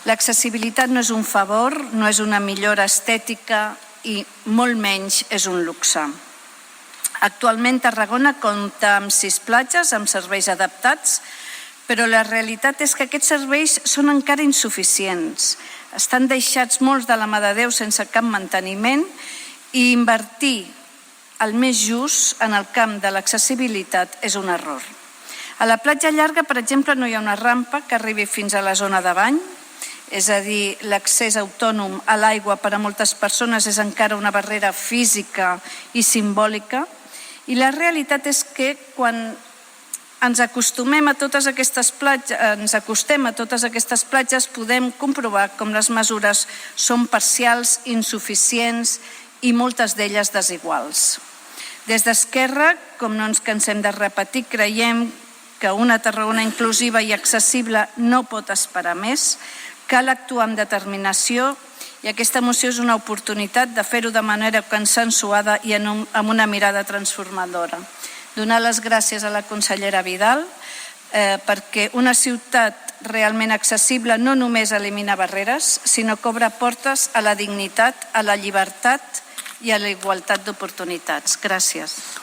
L'accessibilitat no és un favor, no és una millora estètica i molt menys és un luxe. Actualment Tarragona compta amb 6 platges amb serveis adaptats, però la realitat és que aquests serveis són encara insuficients. Estan deixats molts de la mà de Déu sense cap manteniment i invertir el més just en el camp de l'accessibilitat és un error. A la platja llarga, per exemple, no hi ha una rampa que arribi fins a la zona de bany, és a dir, l'accés autònom a l'aigua per a moltes persones és encara una barrera física i simbòlica, i la realitat és que quan ens acostem a totes aquestes platges podem comprovar com les mesures són parcials, insuficients i moltes d'elles desiguals. Des d'Esquerra, com no ens cansem de repetir, creiem que una Tarragona inclusiva i accessible no pot esperar més. Cal actuar amb determinació i aquesta moció és una oportunitat de fer-ho de manera consensuada i amb una mirada transformadora. Donar les gràcies a la consellera Vidal perquè una ciutat realment accessible no només elimina barreres, sinó que obre portes a la dignitat, a la llibertat i a la igualtat d'oportunitats. Gràcies.